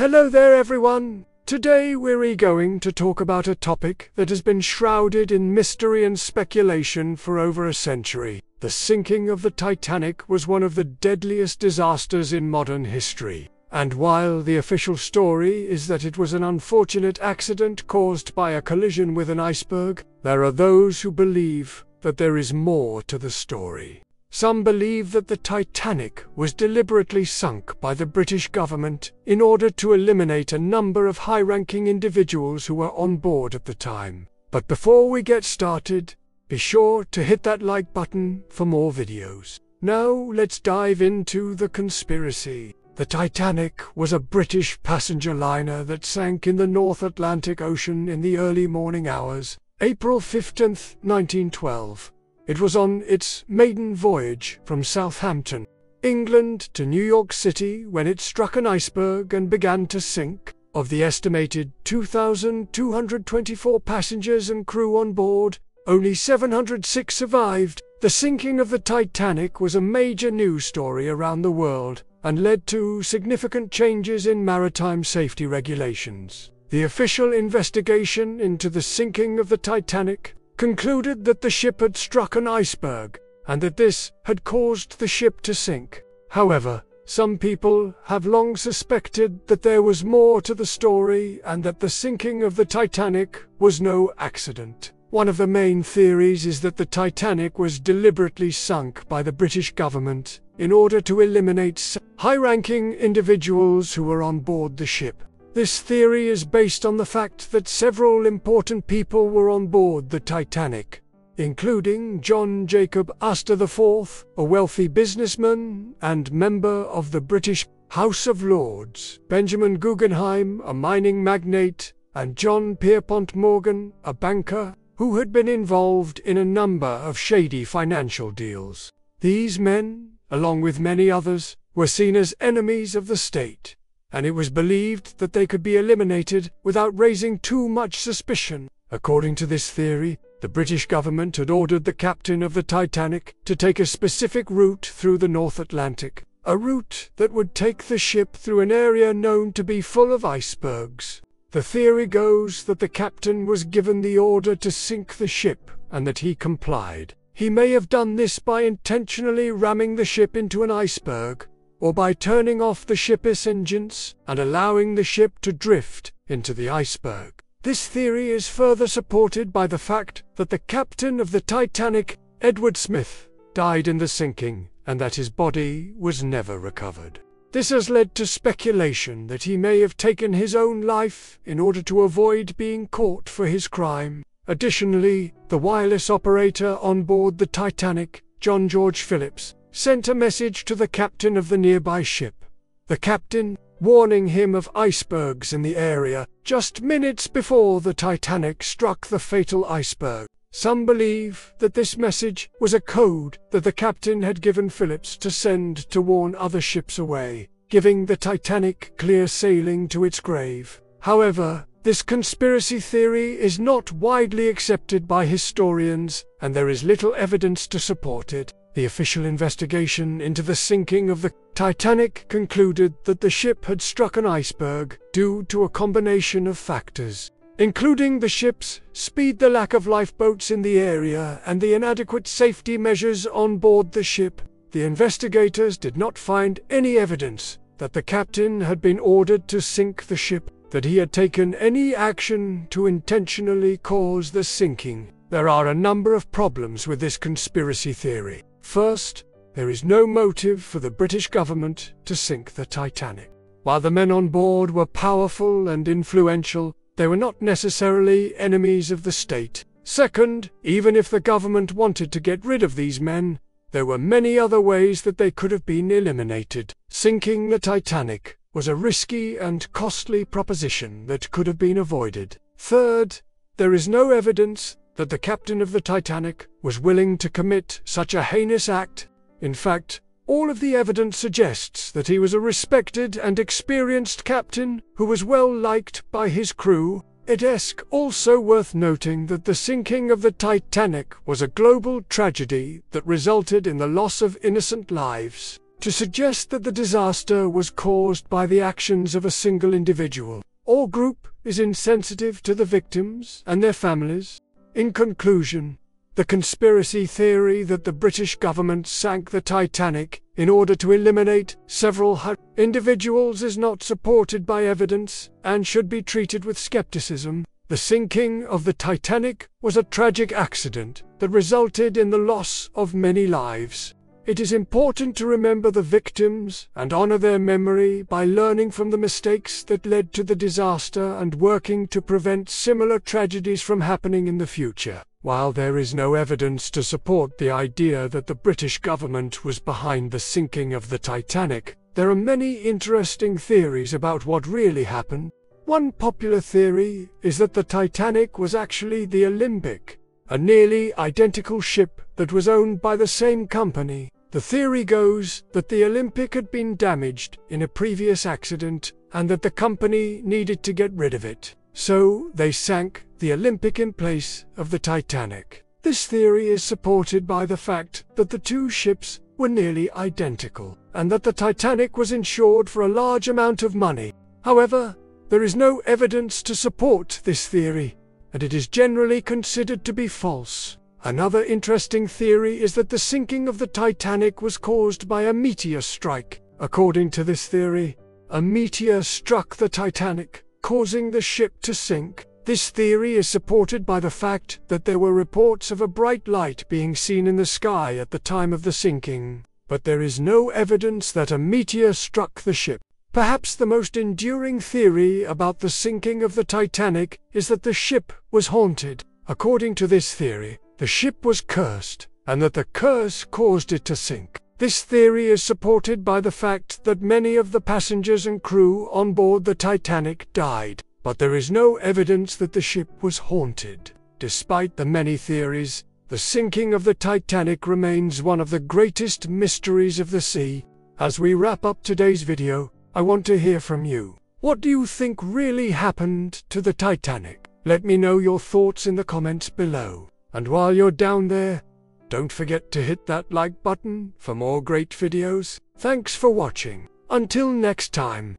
Hello there everyone! Today we're going to talk about a topic that has been shrouded in mystery and speculation for over a century. The sinking of the Titanic was one of the deadliest disasters in modern history. And while the official story is that it was an unfortunate accident caused by a collision with an iceberg, there are those who believe that there is more to the story. Some believe that the Titanic was deliberately sunk by the British government in order to eliminate a number of high-ranking individuals who were on board at the time. But before we get started, be sure to hit that like button for more videos. Now let's dive into the conspiracy. The Titanic was a British passenger liner that sank in the North Atlantic Ocean in the early morning hours, April 15, 1912. It was on its maiden voyage from Southampton, England to New York City when it struck an iceberg and began to sink. Of the estimated 2,224 passengers and crew on board, only 706 survived. The sinking of the Titanic was a major news story around the world and led to significant changes in maritime safety regulations. The official investigation into the sinking of the Titanic concluded that the ship had struck an iceberg, and that this had caused the ship to sink. However, some people have long suspected that there was more to the story and that the sinking of the Titanic was no accident. One of the main theories is that the Titanic was deliberately sunk by the British government in order to eliminate high-ranking individuals who were on board the ship. This theory is based on the fact that several important people were on board the Titanic, including John Jacob Astor IV, a wealthy businessman and member of the British House of Lords, Benjamin Guggenheim, a mining magnate, and John Pierpont Morgan, a banker, who had been involved in a number of shady financial deals. These men, along with many others, were seen as enemies of the state, and it was believed that they could be eliminated without raising too much suspicion. According to this theory, the British government had ordered the captain of the Titanic to take a specific route through the North Atlantic, a route that would take the ship through an area known to be full of icebergs. The theory goes that the captain was given the order to sink the ship and that he complied. He may have done this by intentionally ramming the ship into an iceberg, or by turning off the ship's engines and allowing the ship to drift into the iceberg. This theory is further supported by the fact that the captain of the Titanic, Edward Smith, died in the sinking and that his body was never recovered. This has led to speculation that he may have taken his own life in order to avoid being caught for his crime. Additionally, the wireless operator on board the Titanic, John George Phillips, sent a message to the captain of the nearby ship. The captain, warning him of icebergs in the area, just minutes before the Titanic struck the fatal iceberg. Some believe that this message was a code that the captain had given Phillips to send to warn other ships away, giving the Titanic clear sailing to its grave. However, this conspiracy theory is not widely accepted by historians, and there is little evidence to support it. The official investigation into the sinking of the Titanic concluded that the ship had struck an iceberg due to a combination of factors, including the ship's speed, the lack of lifeboats in the area, and the inadequate safety measures on board the ship. The investigators did not find any evidence that the captain had been ordered to sink the ship, that he had taken any action to intentionally cause the sinking. There are a number of problems with this conspiracy theory. First, there is no motive for the British government to sink the Titanic. While the men on board were powerful and influential, they were not necessarily enemies of the state. Second, even if the government wanted to get rid of these men, there were many other ways that they could have been eliminated. Sinking the Titanic was a risky and costly proposition that could have been avoided. Third, there is no evidence that the captain of the Titanic was willing to commit such a heinous act. In fact, all of the evidence suggests that he was a respected and experienced captain who was well liked by his crew. It is also worth noting that the sinking of the Titanic was a global tragedy that resulted in the loss of innocent lives. to suggest that the disaster was caused by the actions of a single individual or group is insensitive to the victims and their families. In conclusion, the conspiracy theory that the British government sank the Titanic in order to eliminate several individuals is not supported by evidence and should be treated with skepticism. The sinking of the Titanic was a tragic accident that resulted in the loss of many lives. It is important to remember the victims and honor their memory by learning from the mistakes that led to the disaster and working to prevent similar tragedies from happening in the future. While there is no evidence to support the idea that the British government was behind the sinking of the Titanic, there are many interesting theories about what really happened. One popular theory is that the Titanic was actually the Olympic, a nearly identical ship that was owned by the same company. The theory goes that the Olympic had been damaged in a previous accident and that the company needed to get rid of it. So they sank the Olympic in place of the Titanic. This theory is supported by the fact that the two ships were nearly identical and that the Titanic was insured for a large amount of money. However, there is no evidence to support this theory, and it is generally considered to be false. Another interesting theory is that the sinking of the Titanic was caused by a meteor strike. According to this theory, a meteor struck the Titanic, causing the ship to sink. This theory is supported by the fact that there were reports of a bright light being seen in the sky at the time of the sinking, but there is no evidence that a meteor struck the ship. Perhaps the most enduring theory about the sinking of the Titanic is that the ship was haunted. According to this theory, the ship was cursed, and that the curse caused it to sink. This theory is supported by the fact that many of the passengers and crew on board the Titanic died, but there is no evidence that the ship was haunted. Despite the many theories, the sinking of the Titanic remains one of the greatest mysteries of the sea. As we wrap up today's video, I want to hear from you. What do you think really happened to the Titanic? Let me know your thoughts in the comments below. And while you're down there, don't forget to hit that like button for more great videos. Thanks for watching. Until next time.